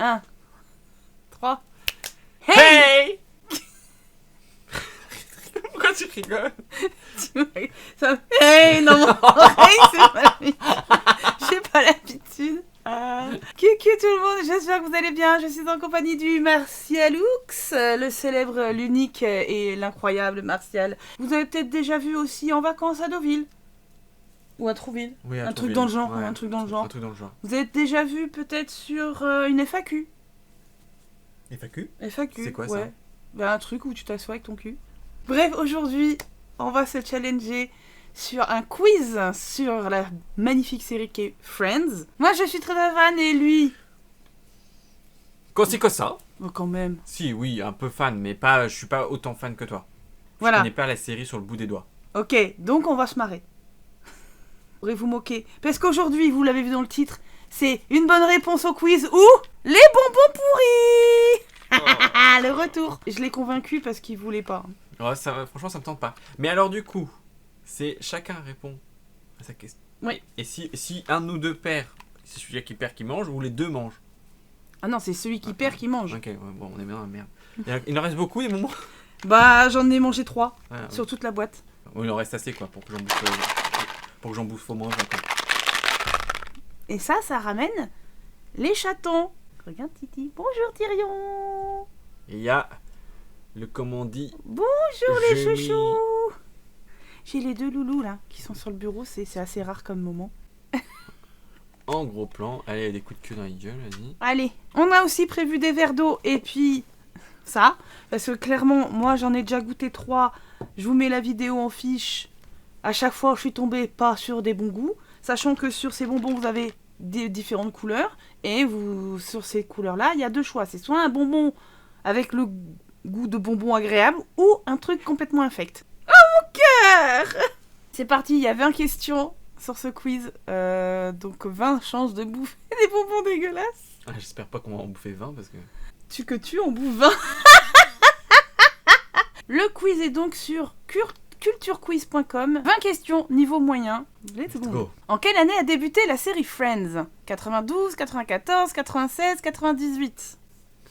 1, 3. Hey! Pourquoi tu rigoles? Hey, non, mon oreille, c'est pas j'ai pas l'habitude. Coucou tout le monde, j'espère que vous allez bien. Je suis en compagnie du Martialux, le célèbre, l'unique et l'incroyable Martial. Vous avez peut-être déjà vu aussi En vacances à Deauville. Ou à Trouville. Oui, Un truc dans le genre. Ouais, Un truc dans le genre. Un truc dans le genre. Vous avez déjà vu peut-être sur une FAQ. FAQ? FAQ, C'est quoi ça? ouais. Bah, un truc où tu t'assois avec ton cul. Bref, aujourd'hui, on va se challenger sur un quiz sur la magnifique série qu'est Friends. Moi, je suis très fan et lui... Qu'est-ce que ça? Oh, quand même. Si, oui, un peu fan, mais pas, je suis pas autant fan que toi. Voilà. Je connais pas la série sur le bout des doigts. Ok, donc on va se marrer. Pourrez vous moquer. Parce qu'aujourd'hui, vous l'avez vu dans le titre, c'est une bonne réponse au quiz ou les bonbons pourris. Oh. Le retour. Je l'ai convaincu parce qu'il voulait pas. Ouais, franchement, ça me tente pas. Mais alors, du coup, c'est chacun répond à sa question. Oui. Et si un de nous deux perd, c'est celui qui perd qui mange ou les deux mangent? Ah non, c'est celui qui perd qui mange. Ok, ouais, bon, on est bien dans la merde. Il en reste beaucoup des moments. Bah, j'en ai mangé 3 sur Ouais. toute la boîte. Bon, il en reste assez quoi pour que j'en bouffe au moins 20 ans. Et ça ramène les chatons. Regarde Titi. Bonjour Tyrion. Et il y a le comment on dit. Bonjour les J'ai chouchous. J'ai les 2 loulous là qui sont sur le bureau, c'est assez rare comme moment. En gros plan, allez, des coups de queue dans la gueule, vas-y. Allez, on a aussi prévu des verres d'eau et puis ça. Parce que clairement, moi j'en ai déjà goûté 3. Je vous mets la vidéo en fiche. À chaque fois, je suis tombée pas sur des bons goûts. Sachant que sur ces bonbons, vous avez des différentes couleurs. Et sur ces couleurs-là, il y a 2 choix. C'est soit un bonbon avec le goût de bonbon agréable ou un truc complètement infect. Oh mon cœur! C'est parti, il y a 20 questions sur ce quiz. Donc 20 chances de bouffer des bonbons dégueulasses. Ah, j'espère pas qu'on va en bouffer 20 parce que. On bouffe 20. Le quiz est donc sur culturequiz.com. 20 questions, niveau moyen. Let's go. En quelle année a débuté la série Friends? 92, 94, 96, 98.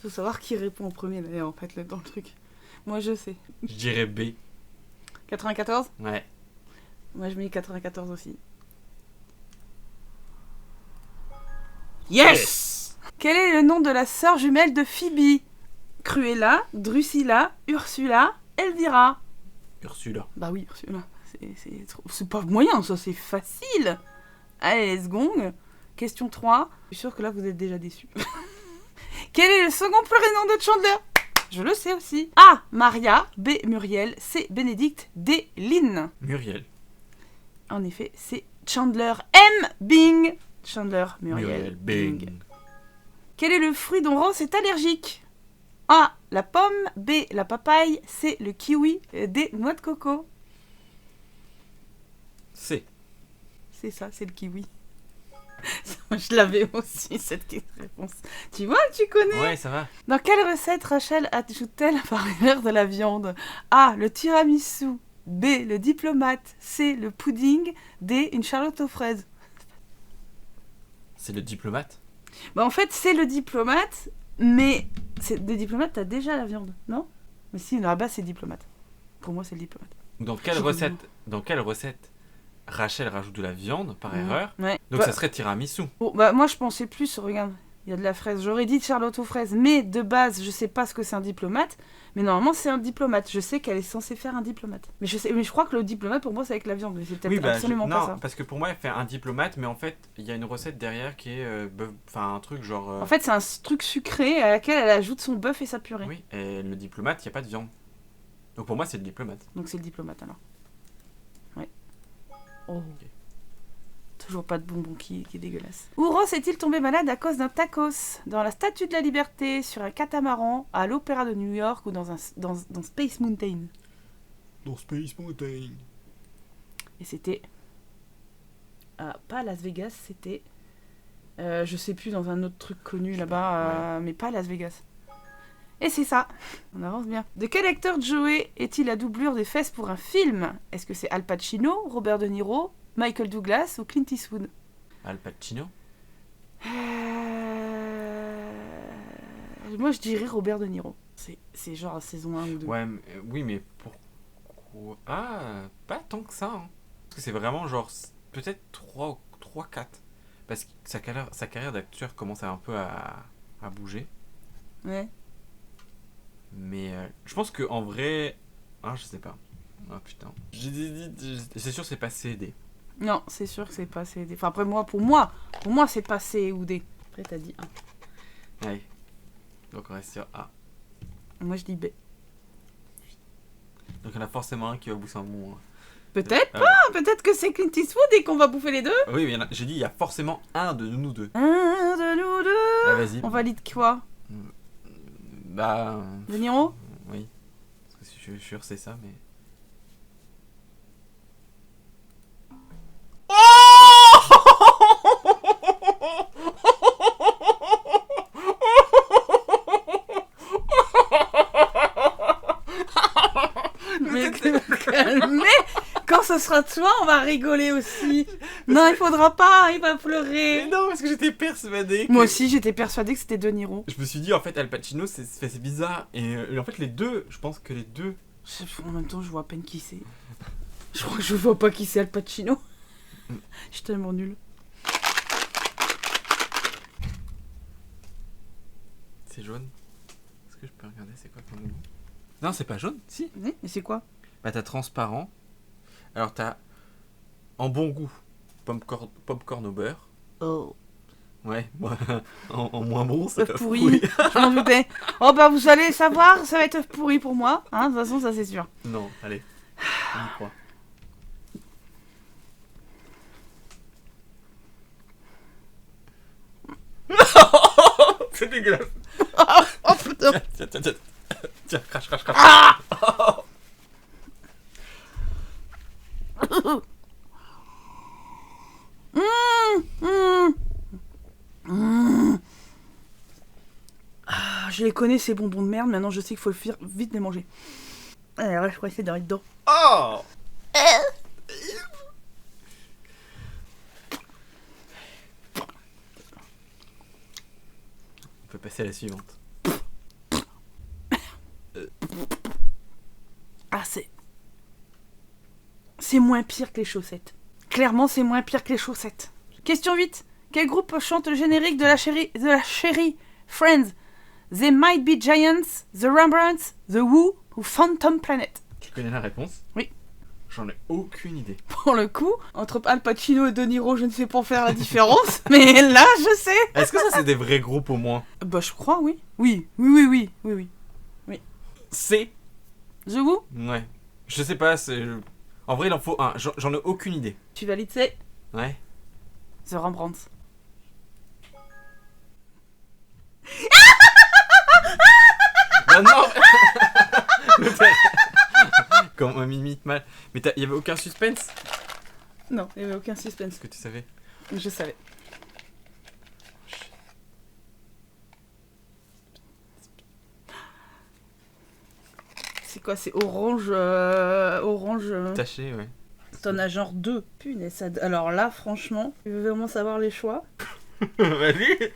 Faut savoir qui répond en premier d'ailleurs en fait là, dans le truc. Moi je sais. Je dirais B. 94? Ouais. Moi je mets 94 aussi. Yes! Quel est le nom de la sœur jumelle de Phoebe? Cruella, Drusilla, Ursula, Elvira. Ursula. Bah oui, Ursula. C'est pas moyen, ça, c'est facile. Allez, let's go. Question 3. Je suis sûre que là, vous êtes déjà déçus. Quel est le second prénom de Chandler? Je le sais aussi. A. Maria. B. Muriel. C. Bénédicte. D. Lynn. Muriel. En effet, c'est Chandler M. Bing. Chandler, Muriel, Bing. Quel est le fruit dont Ross est allergique? A. La pomme. B. La papaye. C. Le kiwi. D. Noix de coco. C. C'est ça, c'est le kiwi. Je l'avais aussi, cette réponse. Tu vois, tu connais. Ouais, ça va. Dans quelle recette Rachel ajoute-t-elle par erreur de la viande? A. Le tiramisu. B. Le diplomate. C. Le pudding. D. Une charlotte aux fraises. C'est le diplomate? Bah en fait, c'est le diplomate, mais le diplomate, t'as déjà la viande, non? Mais si, à la base, c'est diplomate. Pour moi, c'est le diplomate. Dans quelle recette Rachel rajoute de la viande par erreur? Ouais. Donc ça serait tiramisu. Bon, bah moi, je pensais plus, regarde, il y a de la fraise. J'aurais dit charlotte aux fraises, mais de base, je sais pas ce que c'est un diplomate. Mais normalement, c'est un diplomate. Je sais qu'elle est censée faire un diplomate. Mais je crois que le diplomate, pour moi, c'est avec la viande. Mais c'est peut-être absolument pas ça. Non, parce que pour moi, elle fait un diplomate, mais en fait, il y a une recette derrière qui est un truc genre. En fait, c'est un truc sucré à laquelle elle ajoute son bœuf et sa purée. Oui, et le diplomate, il n'y a pas de viande. Donc pour moi, c'est le diplomate. Donc c'est le diplomate alors. Ouais. Oh. Okay. Toujours pas de bonbon qui est dégueulasse. Où Ross est-il tombé malade à cause d'un tacos? Dans la Statue de la Liberté, sur un catamaran, à l'Opéra de New York ou dans Space Mountain? Dans Space Mountain. Et c'était... pas à Las Vegas, c'était... je sais plus, dans un autre truc connu là-bas, ouais. Mais pas à Las Vegas. Et c'est ça. On avance bien. De quel acteur Joey est-il la doublure des fesses pour un film? Est-ce que c'est Al Pacino, Robert De Niro, Michael Douglas ou Clint Eastwood? Al Pacino? Moi, je dirais Robert De Niro. C'est genre saison 1 ou 2. Ouais, oui, mais pourquoi... Ah, pas tant que ça. Hein. Parce que c'est vraiment genre peut-être 3, 4. Parce que sa carrière d'acteur commence un peu à bouger. Ouais. Mais je pense que en vrai... Ah, je sais pas. Ah putain. C'est sûr c'est pas CD. Non, c'est sûr que c'est pas C. Enfin, après, pour moi, c'est pas C ou D. Après, t'as dit 1. Ouais. Donc on reste sur A. Moi, je dis B. Donc il y en a forcément un qui va bouffer un bon. Peut-être pas, peut-être que c'est Clint Eastwood et qu'on va bouffer les deux. Oui, mais j'ai dit il y a forcément un de nous deux. Un de nous deux. Ah, vas-y. On valide quoi? Bah. De Niro? Oui. Parce que je suis sûr c'est ça, mais. Mais quand ce sera toi, on va rigoler aussi. Non, il faudra pas, il va pleurer. Mais non, parce que j'étais persuadé. Moi aussi, j'étais persuadée que c'était De Niro. Je me suis dit en fait Al Pacino c'est bizarre et en fait les deux, je pense que les deux. En même temps, je vois à peine qui c'est. Je crois que je vois pas qui c'est Al Pacino. Je suis tellement nulle. C'est jaune. Est-ce que je peux regarder c'est quoi comme goût? Non, c'est pas jaune, si. Oui, mais c'est quoi? Bah t'as transparent. Alors t'as en bon goût popcorn au beurre. Oh. Ouais, moi, en moins bon, c'est Œuf pourri. Je m'en doutais. Oh bah vous allez savoir, ça va être œuf pourri pour moi. Hein, de toute façon, ça c'est sûr. Non, allez. On y croit. C'est dégueulasse. Oh putain. Tiens, crache. Ah, je les connais ces bonbons de merde, maintenant je sais qu'il faut le faire vite les manger. Allez, là, je crois essayer d'arrêter dedans. Oh. On peut passer à la suivante. Ah, c'est moins pire que les chaussettes. Clairement, c'est moins pire que les chaussettes. Question 8. Quel groupe chante le générique de la chérie Friends? They Might Be Giants, The Rembrandts, The Who ou Phantom Planet? Tu connais la réponse? Oui. J'en ai aucune idée. Pour le coup, entre Al Pacino et De Niro, je ne sais pas faire la différence, mais là, je sais. Est-ce que ça c'est des vrais groupes au moins? Bah, je crois, oui. Oui. C'est? The Who? Ouais. Je sais pas, c'est... En vrai, il en faut un. J'en ai aucune idée. Tu valides, c'est Ouais. The Rembrandts. Bah non. Comme on m'imite mal. Mais il y avait aucun suspense? Non, il n'y avait aucun suspense. Est-ce que tu savais? Je savais. C'est quoi? C'est orange. Orange. Taché, ouais. T'en as genre 2. Punaise. Alors là, franchement, tu veux vraiment savoir les choix? Vas-y.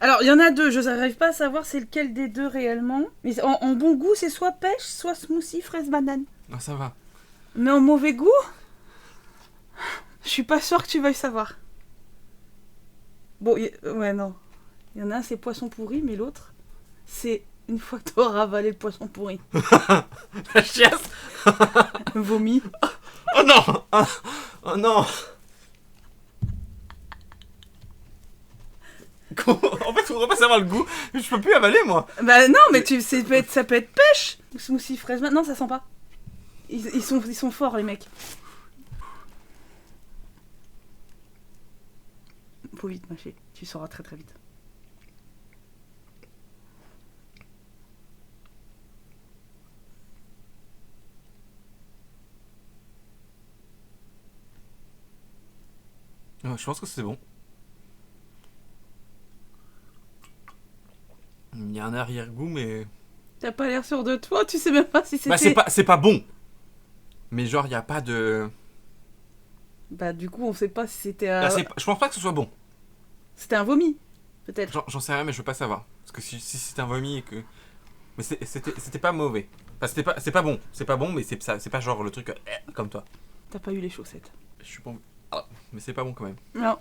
Alors, il y en a 2. Je n'arrive pas à savoir c'est lequel des deux réellement. Mais en bon goût, c'est soit pêche, soit smoothie, fraise, banane. Ah, ça va. Mais en mauvais goût, je suis pas sûre que tu veuilles savoir. Bon, ouais, non. Il y en a un, c'est poisson pourri, mais l'autre, c'est une fois que t'auras avalé le poisson pourri. La chiasse. Vomi. Oh non. Oh non. En fait, faudrait pas savoir le goût. Je peux plus avaler, moi. Bah non, mais ça peut être pêche. Ou smoothie, fraise, non, ça sent pas. Ils sont forts, les mecs. Faut vite mâcher. Tu sauras très très vite. Ouais, je pense que c'est bon. Il y a un arrière-goût, mais... T'as pas l'air sûr de toi, tu sais même pas si c'était... Bah, c'est pas bon. Mais genre, il y a pas de... Bah du coup, on sait pas si c'était... Là, je pense pas que ce soit bon. C'était un vomi. Peut-être. J'en sais rien, mais je veux pas savoir. Parce que si c'est un vomi et que. Mais c'était pas mauvais. Enfin, c'est pas bon. C'est pas bon, mais c'est pas genre le truc comme toi. T'as pas eu les chaussettes. Je suis pas. Ah, mais c'est pas bon quand même. Non.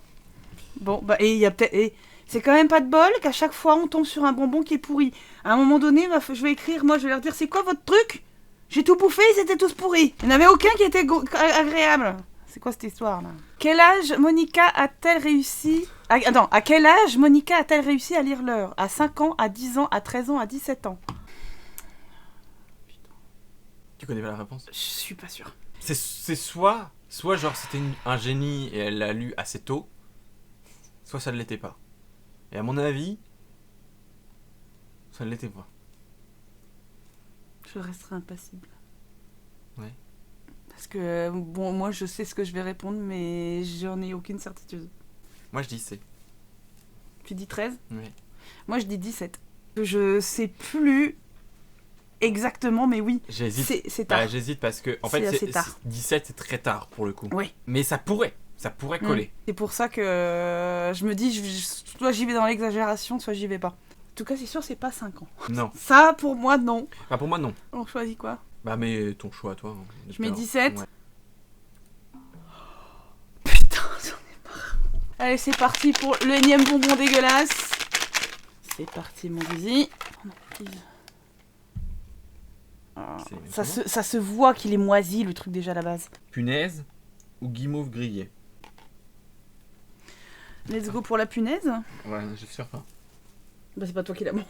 Bon, bah, et il y a peut-être. Et c'est quand même pas de bol qu'à chaque fois on tombe sur un bonbon qui est pourri. À un moment donné, je vais écrire, moi je vais leur dire c'est quoi votre truc? J'ai tout bouffé, ils étaient tous pourris. Il n'y en avait aucun qui était agréable. C'est quoi cette histoire là? Quel âge Monica a-t-elle réussi à quel âge Monica a-t-elle réussi à lire l'heure? À 5 ans, à 10 ans, à 13 ans, à 17 ans? Tu connais pas la réponse? Je suis pas sûre. C'est soit genre c'était un génie et elle l'a lu assez tôt, soit ça ne l'était pas. Et à mon avis, ça ne l'était pas. Je resterai impassible. Ouais. Parce que, bon, moi je sais ce que je vais répondre, mais j'en ai aucune certitude. Moi je dis c'est. Tu dis 13? Ouais. Moi je dis 17. Je sais plus exactement, mais oui. J'hésite. C'est tard. Bah, j'hésite parce que, en C'est fait, assez tard. 17 c'est très tard pour le coup. Oui. Mais ça pourrait coller. C'est pour ça que je me dis, soit j'y vais dans l'exagération, soit j'y vais pas. En tout cas, c'est sûr, c'est pas 5 ans. Non. Ça, pour moi, non. Bah pour moi non. On choisit quoi? Bah mais ton choix toi. Je mets 17. Ouais. Putain, j'en ai marre. Allez, c'est parti pour le énième bonbon dégueulasse. C'est parti, mon zizi. Oh non, please. Ah, ça se voit qu'il est moisi, le truc déjà à la base. Punaise ou guimauve grillé? Let's go pour la punaise. Ouais, je suis sûr pas. Bah, c'est pas toi qui la mange.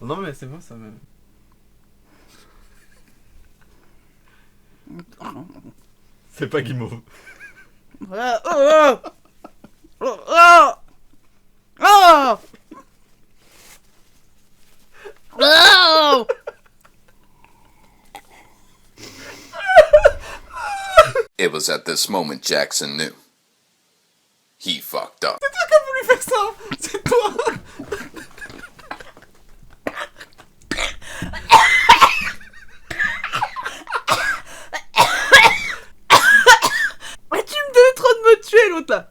Non mais c'est bon ça me... C'est pas guimauve. Oh, oh, oh, oh, oh. Oh. It was at this moment Jackson knew. He fucked up. C'est toi qui as voulu faire ça. C'est toi. Tu me donnes trop de me tuer, l'autre là.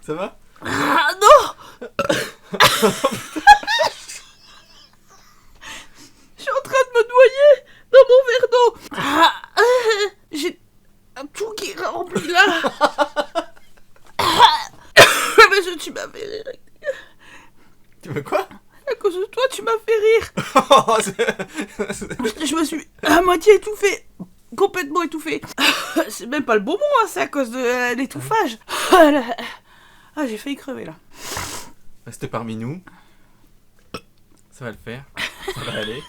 Ça va? Ah non. Je suis en train de me noyer dans mon verre d'eau. J'ai un tout qui est rempli là. Mais tu m'as fait rire. Tu veux quoi? À cause de toi, tu m'as fait rire. Je me suis à moitié étouffée. Complètement étouffée. C'est même pas le bonbon, hein, c'est à cause de l'étouffage. Ah, j'ai failli crever là. Reste parmi nous. Ça va le faire. Ça va aller.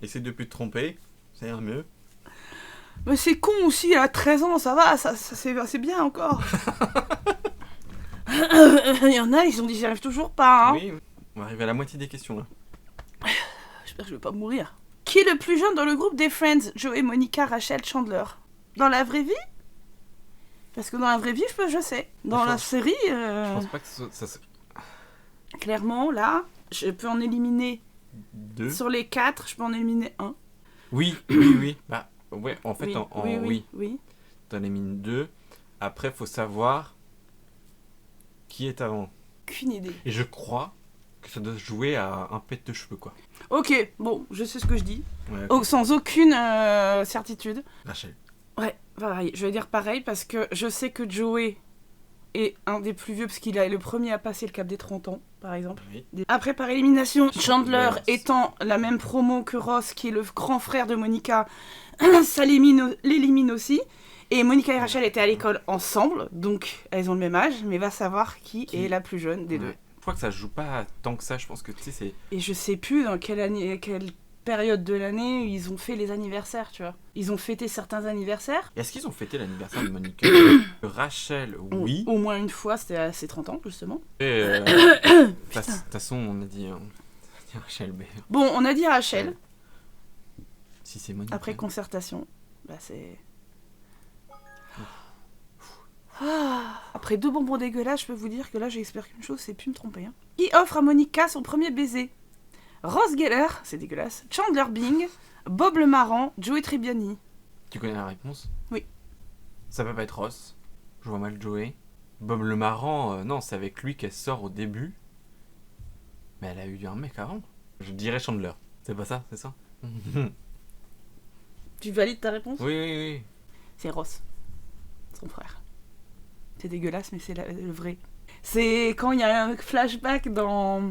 Essaye de plus te tromper. Ça ira mieux. Mais c'est con aussi, à 13 ans, ça va, c'est bien encore. Il y en a, ils ont dit j'y arrive toujours pas. Hein. Oui, on va arriver à la moitié des questions là. J'espère que je vais pas mourir. Qui est le plus jeune dans le groupe des Friends? Joey, Monica, Rachel, Chandler. Dans la vraie vie? Parce que dans la vraie vie, je sais. Dans la série, Je pense pas que ça clairement, là, je peux en éliminer 2. sur les 4, je peux en éliminer 1. Oui, oui, oui. Bah, ouais, en fait, Oui. T'en élimines 2. Après, faut savoir qui est avant. Aucune idée. Et je crois que ça doit se jouer à un pet de cheveux, quoi. Ok, bon, je sais ce que je dis. Ouais, Oh, sans aucune certitude. Rachel. Ouais, pareil. Je vais dire pareil parce que je sais que Joey est un des plus vieux parce qu'il est le premier à passer le cap des 30 ans, par exemple. Oui. Après, par élimination, Chandler Ross. étant la même promo que Ross, qui est le grand frère de Monica, ça l'élimine aussi. Et Monica et Rachel étaient à l'école ensemble, donc elles ont le même âge, mais va savoir qui est la plus jeune des deux. Je crois que ça se joue pas tant que ça, je pense que tu sais, c'est... Et je sais plus dans quelle période de l'année ils ont fait les anniversaires, tu vois. Ils ont fêté certains anniversaires. Est-ce qu'ils ont fêté l'anniversaire de Monica? Rachel, oui. Au moins une fois, c'était à ses 30 ans, justement. Et de toute façon, on a dit Rachel, mais Bon, on a dit Rachel, si c'est Monica... après concertation. Bah, c'est... Après 2 bonbons dégueulasses, je peux vous dire que là, j'espère qu'une chose, c'est plus me tromper. Hein. Qui offre à Monica son premier baiser? Ross Geller, c'est dégueulasse. Chandler Bing, Bob le Marrant, Joey Tribbiani. Tu connais la réponse? Oui. Ça peut pas être Ross. Je vois mal Joey. Bob le Marrant, non, c'est avec lui qu'elle sort au début. Mais elle a eu un mec avant. Je dirais Chandler. C'est pas ça, c'est ça? Tu valides ta réponse? Oui, oui, oui. C'est Ross, son frère. C'est dégueulasse, mais c'est le vrai. C'est quand il y a un flashback dans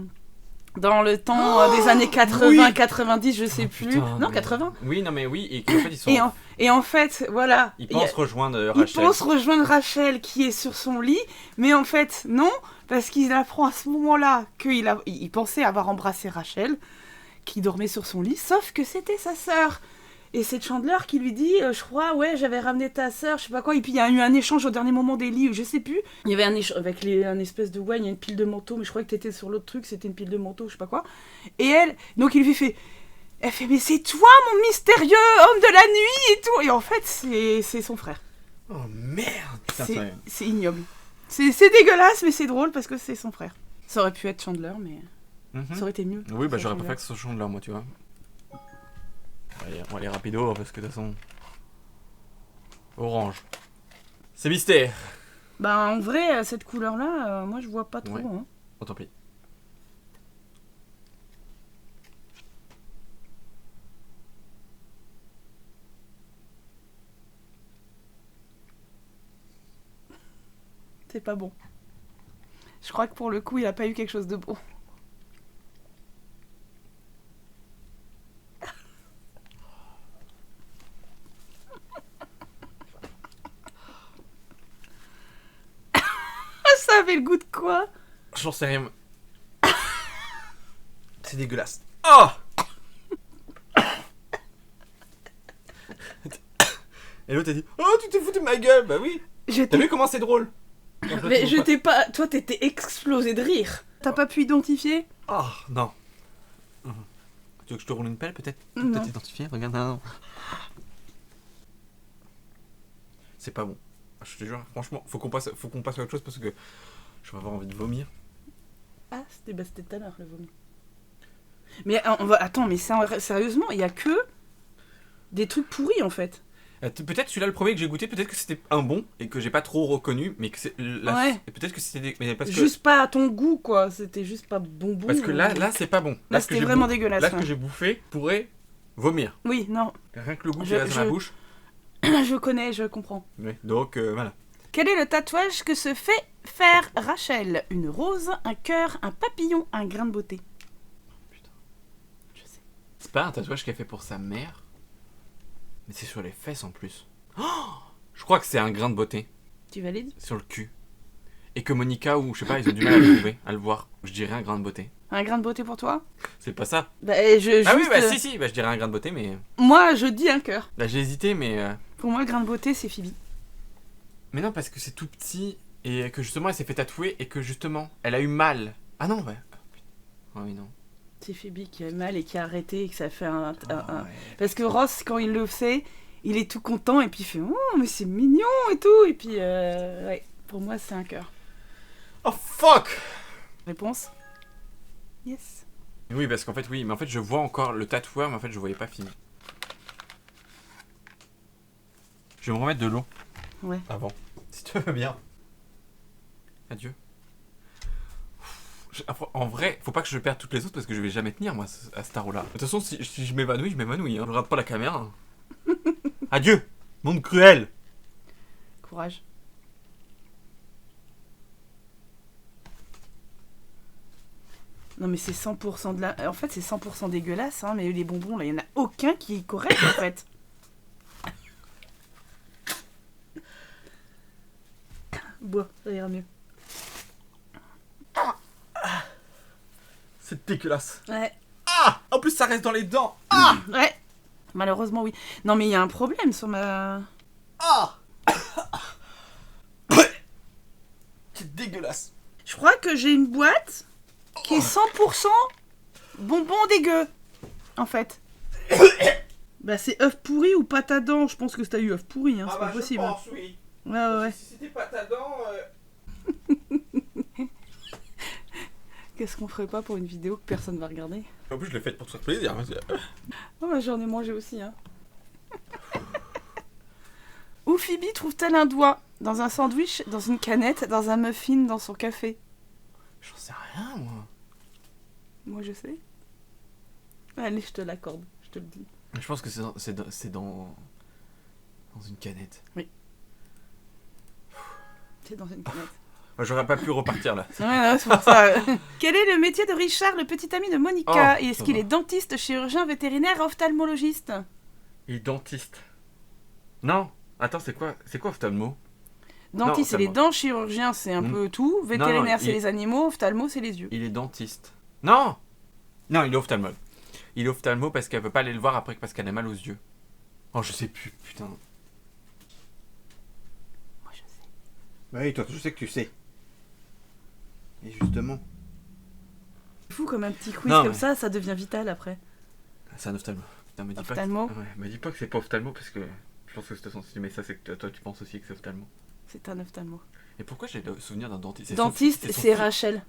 le temps des années 80, oui 90, je sais plus. Putain, Non, mais- 80. Oui, non, mais oui, et qu'en fait, ils sont. Et en fait, voilà. Ils il y a- pensent rejoindre il Rachel. pense rejoindre Rachel qui est sur son lit, mais en fait, non, parce qu'il apprend à ce moment-là il pensait avoir embrassé Rachel, qui dormait sur son lit, sauf que c'était sa sœur. Et c'est Chandler qui lui dit, je crois, ouais, j'avais ramené ta sœur, je sais pas quoi. Et puis il y a eu un échange au dernier moment des lits, je sais plus. Il y avait un échange avec un espèce de ouais, il y a une pile de manteaux, mais je croyais que t'étais sur l'autre truc, c'était une pile de manteaux, je sais pas quoi. Et donc il lui fait, elle fait, mais c'est toi mon mystérieux homme de la nuit et tout. Et en fait, c'est son frère. Oh merde! Putain, C'est ignoble. C'est dégueulasse, mais c'est drôle parce que c'est son frère. Ça aurait pu être Chandler, mais ça aurait été mieux. Oui, bah Ça, j'aurais Chandler. préféré que ce soit Chandler, moi, tu vois. Allez, on va aller rapido parce que de toute façon. Orange. C'est mystère! Bah en vrai, cette couleur-là, moi je vois pas trop. Ouais. Hein. Oh, tant pis. C'est pas bon. Je crois que pour le coup, il a pas eu quelque chose de bon. Ça avait le goût de quoi? J'en sais rien. C'est dégueulasse. Oh! Et l'autre a dit, oh, tu t'es foutu de ma gueule! Bah oui! T'as vu comment c'est drôle? Mais je t'ai pas... Toi, t'étais explosé de rire. T'as pas pu identifier? Oh, non. Tu veux que je te roule une pelle peut-être? Non. Peut-être identifier? Regarde, non. C'est pas bon. Je te jure, franchement, faut qu'on passe à autre chose parce que je vais avoir envie de vomir. Ah, c'était tout à l'heure, le vomi. Mais attends, mais sérieusement, il y a que des trucs pourris, en fait. Peut-être celui-là, le premier que j'ai goûté, peut-être que c'était un bon et que j'ai pas trop reconnu, mais que c'est. Ouais. Et peut-être que c'était des. Mais parce que, Juste pas à ton goût, quoi. C'était juste pas bonbon. parce que là, c'est pas bon. Là, ce c'était que j'ai vraiment bou- dégueulasse. Là, ce ouais. que j'ai bouffé pourrait vomir. Oui, non. Rien que le goût qui Je- reste dans la bouche. Je connais, je comprends. Ouais, donc, voilà. Quel est le tatouage que se fait faire Rachel? Une rose, un cœur, un papillon, un grain de beauté. Putain. Je sais. C'est pas un tatouage qu'elle fait pour sa mère, mais c'est sur les fesses en plus. Oh, je crois que c'est un grain de beauté Tu valides? sur le cul. Et que Monica ou je sais pas, ils ont du mal à le trouver, à le voir. Je dirais un grain de beauté. Un grain de beauté pour toi? C'est pas ça. Bah, Ah oui, bah si, bah je dirais un grain de beauté, mais. Moi, je dis un cœur. Là j'ai hésité, mais. Pour moi, le grain de beauté, c'est Phoebe. Mais non, parce que c'est tout petit et que justement elle s'est fait tatouer et que justement elle a eu mal. Ah non, ouais. Ah, putain. Ah oui, non. C'est Phoebe qui a mal et qui a arrêté et que ça fait un... Ah, ouais. Parce que Ross, quand il le sait, il est tout content et puis il fait « Oh, mais c'est mignon et tout !» Et puis, ouais, pour moi, c'est un cœur. Oh fuck! Réponse? Yes. Oui, parce qu'en fait, oui, mais en fait je vois encore le tatoueur, mais en fait je voyais pas fini. Je vais me remettre de l'eau. Ouais. Avant. Si tu veux bien. Adieu. En vrai, faut pas que je perde toutes les autres parce que je vais jamais tenir moi à cette là. De toute façon, si je m'évanouis, je m'évanouis. Hein. Je regarde pas la caméra. Adieu! Monde cruel! Courage. Non mais c'est 100% de la... En fait c'est 100% dégueulasse, hein, mais les bonbons là, il y en a aucun qui est correct en fait. Bois, ça ira mieux. C'est dégueulasse. Ouais. Ah! En plus ça reste dans les dents! Ouais. Malheureusement oui. Non mais il y a un problème sur ma... Ah! C'est dégueulasse. Je crois que j'ai une boîte qui est 100% bonbons dégueu. En fait. Bah c'est œuf pourri ou pâte à dents. Je pense que t'as eu œuf pourri, hein, c'est pas possible. oui. Ouais. Si c'était pas ta dent... Qu'est-ce qu'on ferait pas pour une vidéo que personne va regarder? En plus, je l'ai faite pour te faire plaisir. Oh, bah, j'en ai mangé aussi, hein. Où Phoebe trouve-t-elle un doigt? Dans un sandwich, dans une canette, dans un muffin, dans son café? J'en sais rien, moi. Moi, je sais. Allez, je te l'accorde, je te le dis. Je pense que c'est dans une canette. C'est dans une canette. Moi, j'aurais pas pu repartir là. Ouais, c'est pour ça. Quel est le métier de Richard, le petit ami de Monica? Oh, Et est-ce ça qu'il va. est dentiste, chirurgien, vétérinaire, ophtalmologiste? Il est dentiste. Non. Attends, c'est quoi ophtalmo? Dentiste, c'est les ophtalmo. dents, chirurgien, c'est un Hmm. peu tout. Vétérinaire, non, c'est les animaux, ophtalmo, c'est les yeux. Il est dentiste. Non. Non, il est ophtalmo. Il est ophtalmo parce qu'elle veut pas aller le voir après parce qu'elle a mal aux yeux. Oh, je sais plus, putain. Moi, je sais. Bah oui, toi, je sais que tu sais. Et justement. C'est fou comme un petit quiz Non, comme mais- ça devient vital après. C'est un ophtalmo. Putain, me dis Ophtalmo. pas que... Ouais, me dis pas que c'est pas ophtalmo parce que je pense que c'est si tu mets ça, c'est que toi tu penses aussi que c'est ophtalmo. C'est un ophtalmo. Et pourquoi j'ai le souvenir d'un dentiste? C'est Dentiste, son c'est fils. Rachel.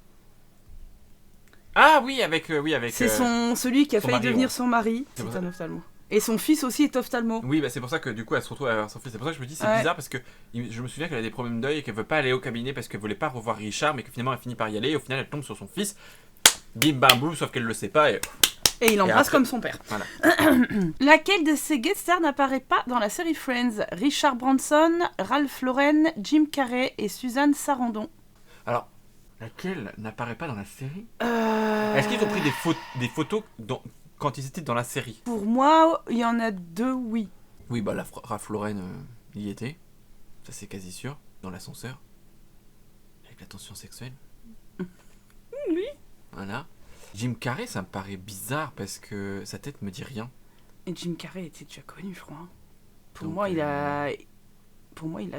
Ah oui, avec C'est celui qui a son failli mari, devenir ouais. son mari. C'est pour C'est ça. un ophtalmo. Et son fils aussi est ophtalmo. Oui, bah c'est pour ça que du coup elle se retrouve à avoir son fils. C'est pour ça que je me dis c'est Ouais. bizarre parce que je me souviens qu'elle a des problèmes d'œil et qu'elle veut pas aller au cabinet parce qu'elle voulait pas revoir Richard, mais que finalement elle finit par y aller et au final elle tombe sur son fils. Bim bam boum, sauf qu'elle le sait pas et Et il embrasse après- comme son père. voilà. Laquelle de ces guest stars n'apparaît pas dans la série Friends? Richard Branson, Ralph Lauren, Jim Carrey et Suzanne Sarandon. Alors, laquelle n'apparaît pas dans la série? Euh, Est-ce qu'ils ont pris des photos quand ils étaient dans la série? Pour moi, il y en a deux, oui. Oui, bah la Ralph Lauren y était. Ça c'est quasi sûr. Dans l'ascenseur. Avec la tension sexuelle. Oui. Voilà. Jim Carrey, ça me paraît bizarre parce que sa tête me dit rien. Et Jim Carrey était déjà connu, je crois. Pour Donc, moi, il a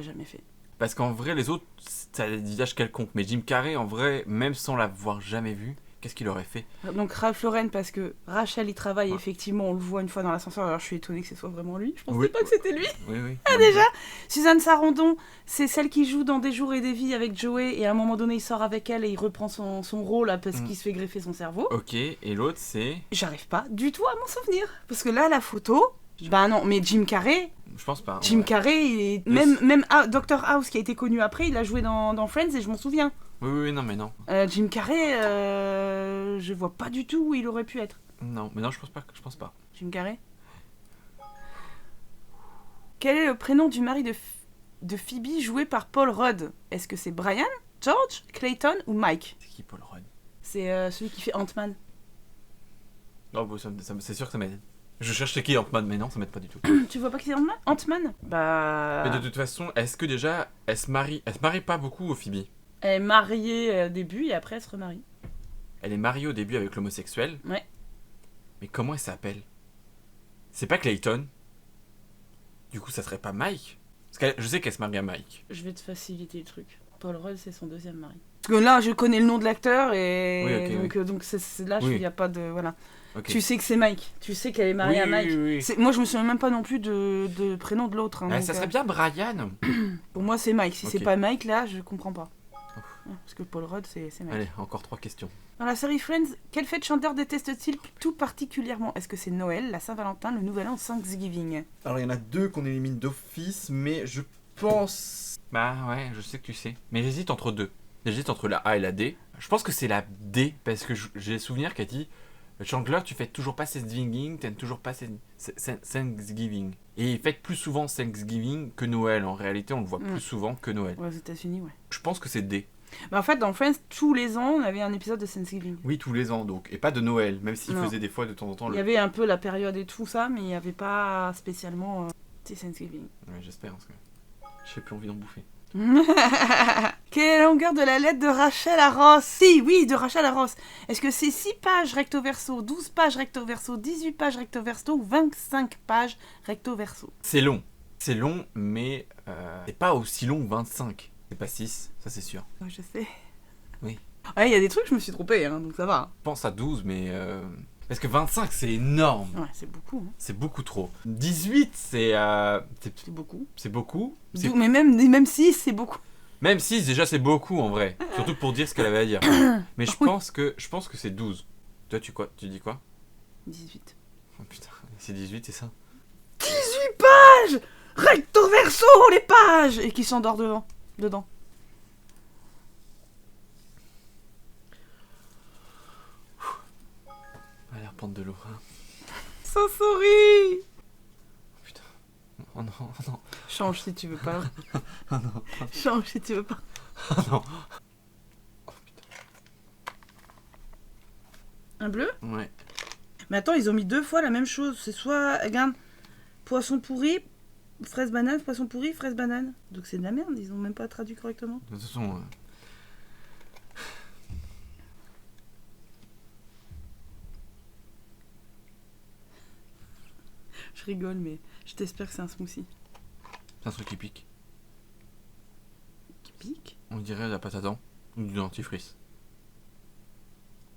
jamais fait. Parce qu'en vrai, les autres, ça a des visages quelconques. Mais Jim Carrey, en vrai, même sans l'avoir jamais vu, qu'est-ce qu'il aurait fait? Donc Ralph Lauren, parce que Rachel y travaille, Ouais. effectivement, on le voit une fois dans l'ascenseur, alors je suis étonnée que ce soit vraiment lui. Je pensais Oui. pas que c'était lui. Oui, oui. Ah, déjà Suzanne Sarandon, c'est celle qui joue dans Des jours et des vies avec Joey, et à un moment donné, il sort avec elle et il reprend son rôle là, parce Mm. qu'il se fait greffer son cerveau. Ok, et l'autre, c'est... J'arrive pas du tout à m'en souvenir. Parce que là, la photo... Bah non, mais Jim Carrey, Je pense pas. Jim ouais. Carrey, il est... Le- même Dr House qui a été connu après, il a joué dans Friends et je m'en souviens. Oui, oui, non, mais non. Jim Carrey, je vois pas du tout où il aurait pu être. Non, mais non, je pense pas. Jim Carrey. Quel est le prénom du mari de Phoebe joué par Paul Rudd? Est-ce que c'est Brian, George, Clayton ou Mike? C'est qui Paul Rudd? C'est celui qui fait Ant-Man. Oh, bah, c'est sûr que ça m'aide. Je cherche c'est qui Ant-Man, mais non, ça m'aide pas du tout. Tu vois pas qui c'est Ant-Man? Ant-Man? Bah... Mais de toute façon, est-ce que déjà, elle se marie pas beaucoup au Phoebe? Elle est mariée au début et après elle se remarie. Elle est mariée au début avec l'homosexuel. Ouais. Mais comment elle s'appelle? C'est pas Clayton? Du coup, ça serait pas Mike? Parce que je sais qu'elle se marie à Mike. Je vais te faciliter le truc. Paul Rudd, c'est son deuxième mari. Parce que là, je connais le nom de l'acteur et Oui, ok, donc là, il Oui. n'y a pas de... Voilà. Ok. Tu sais que c'est Mike. Tu sais qu'elle est mariée Oui, à Mike. oui, oui. Moi, je me souviens même pas non plus de prénom de l'autre. Hein, donc, Ça serait bien Brian. Pour moi, c'est Mike. Si c'est Ok. pas Mike, là, je comprends pas. Ouais, parce que Paul Rudd, c'est Mike. Allez, encore 3 questions. Dans la série Friends, quelle fête chanteur déteste-t-il tout particulièrement? Est-ce que c'est Noël, la Saint-Valentin, le Nouvel An, Thanksgiving? Alors, il y en a deux qu'on élimine d'office, mais je pense. Bah ouais, je sais que tu sais. Mais j'hésite entre deux. J'hésite entre la A et la D. Je pense que c'est la D, parce que j'ai le souvenir qu'elle dit Chandler, tu fêtes toujours pas Thanksgiving, t'aimes toujours pas Thanksgiving. Et ils fêtent plus souvent Thanksgiving que Noël. En réalité, on le voit plus souvent que Noël. Ouais, aux États-Unis, ouais. Je pense que c'est D. Bah, en fait, dans Friends, tous les ans, on avait un épisode de Thanksgiving. Oui, tous les ans donc. Et pas de Noël, même s'ils Non. faisaient des fois de temps en temps Il le. y avait un peu la période et tout ça, mais il n'y avait pas spécialement Thanksgiving. Ouais, j'espère, parce que j'ai plus envie d'en bouffer. Quelle est la longueur de la lettre de Rachel à Ross? Si, oui, de Rachel à Ross. Est-ce que c'est 6 pages recto verso, 12 pages recto verso, 18 pages recto verso ou 25 pages recto verso? C'est long. C'est long, mais c'est pas aussi long que 25. C'est pas 6, ça c'est sûr. Ouais, je sais. Oui. Ouais, il y a des trucs, je me suis trompée, hein, donc ça va. Je pense à 12, mais Parce que 25, c'est énorme. Ouais, c'est beaucoup. Hein. C'est beaucoup trop. 18, C'est beaucoup. c'est beaucoup. C'est- Mais même 6, c'est beaucoup. Même 6, déjà, c'est beaucoup en vrai. Surtout pour dire ce qu'elle avait à dire. Mais je Oui. pense que c'est 12. Toi, tu dis quoi? 18. Oh putain, c'est 18, c'est ça? 18 pages. Recto verso, les pages. Et qui s'endort dedans. On va aller reprendre de l'eau. Hein. Ça sourit. Oh putain. Oh non, oh non, Change si tu veux pas. oh non, Change si tu veux pas. oh non. Un bleu? Ouais. Mais attends, ils ont mis 2 fois la même chose. C'est soit, regarde, poisson pourri, fraise banane, poisson pourri, fraise banane. Donc c'est de la merde, ils ont même pas traduit correctement. De toute façon... Je rigole, mais je t'espère que c'est un smoothie. c'est un truc qui pique. Qui pique? On dirait la pâte à dents ou du dentifrice.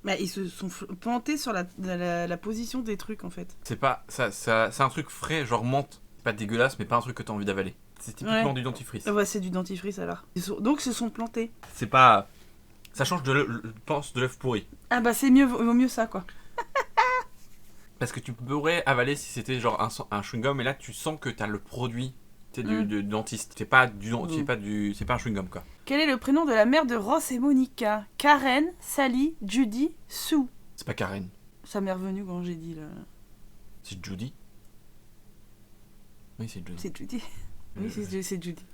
Bah, ils se sont plantés sur la position des trucs en fait. C'est pas... c'est un truc frais, genre menthe. C'est pas dégueulasse, mais pas un truc que t'as envie d'avaler. C'est typiquement Ouais. du dentifrice. Ouais, c'est du dentifrice alors. Donc ils se sont plantés. C'est pas... Ça change pense de l'œuf pourri. Ah bah c'est mieux, vaut mieux ça quoi. Parce que tu pourrais avaler si c'était genre un chewing-gum, et là tu sens que t'as le produit du dentiste. C'est pas c'est pas un chewing-gum quoi. Quel est le prénom de la mère de Ross et Monica? Karen, Sally, Judy, Sue. C'est pas Karen, Ça m'est revenu quand j'ai dit le... c'est Judy. Oui, c'est Judy. C'est Judy. Oui, c'est Judy.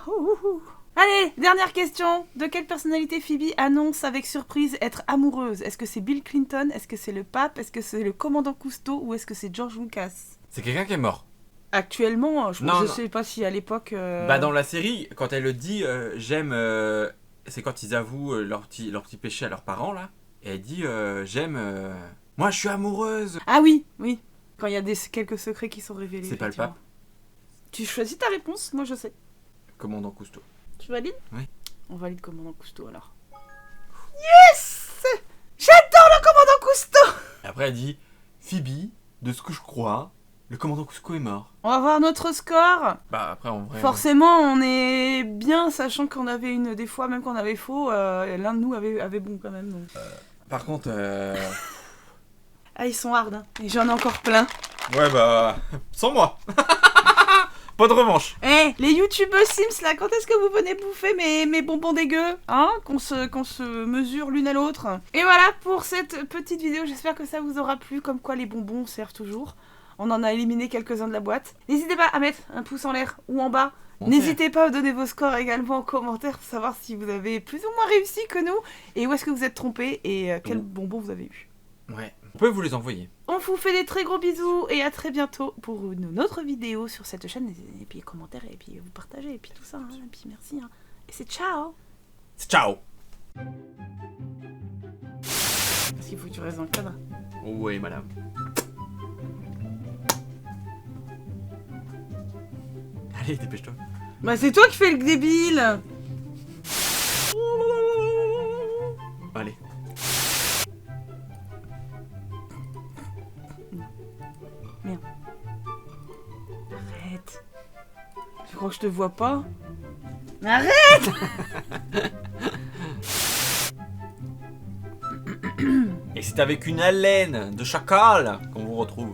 Ouh. Allez, dernière question. De quelle personnalité Phoebe annonce avec surprise être amoureuse? Est-ce que c'est Bill Clinton? Est-ce que c'est le pape? Est-ce que c'est le commandant Cousteau? Ou est-ce que c'est George Lucas? C'est quelqu'un qui est mort. Actuellement, je Non. sais pas si à l'époque... Bah dans la série, quand elle le dit, j'aime... c'est quand ils avouent leur petit péché à leurs parents là. Et elle dit, j'aime... moi je suis amoureuse. Ah oui. Quand il y a quelques secrets qui sont révélés. C'est pas le effectivement. pape. Tu choisis ta réponse, moi je sais. Commandant Cousteau. Tu valides? Oui. On valide commandant Cousteau alors. Yes! J'adore le commandant Cousteau! Et après elle dit, Phoebe, de ce que je crois, le commandant Cousteau est mort. On va voir notre score. Bah après en vrai... Forcément, on est bien, sachant qu'on avait des fois, même quand on avait faux, l'un de nous avait bon quand même. Donc. Par contre... Ah, ils sont hard, hein. Et j'en ai encore plein. Ouais bah... sans moi. Pas de revanche. Eh, les youtubeurs Sims, là, quand est-ce que vous venez bouffer mes bonbons dégueux? Hein? Qu'on se mesure l'une à l'autre. Et voilà pour cette petite vidéo, j'espère que ça vous aura plu, comme quoi les bonbons servent toujours. On en a éliminé quelques-uns de la boîte. N'hésitez pas à mettre un pouce en l'air ou en bas. N'hésitez pas à donner vos scores également en commentaire pour savoir si vous avez plus ou moins réussi que nous et où est-ce que vous êtes trompés et quels bonbons vous avez eu. Ouais. On peut vous les envoyer. On vous fait des très gros bisous et à très bientôt pour une autre vidéo sur cette chaîne. Et puis commentaires et puis vous partagez et puis tout ça. Hein, et puis merci. Hein. Et c'est ciao. Ciao. Parce qu'il faut que tu restes dans le cadre. Oui madame. Allez, dépêche-toi. Bah c'est toi qui fais le débile. Allez. Arrête. Tu crois que je te vois pas? Arrête. Et c'est avec une haleine de chacal qu'on vous retrouve.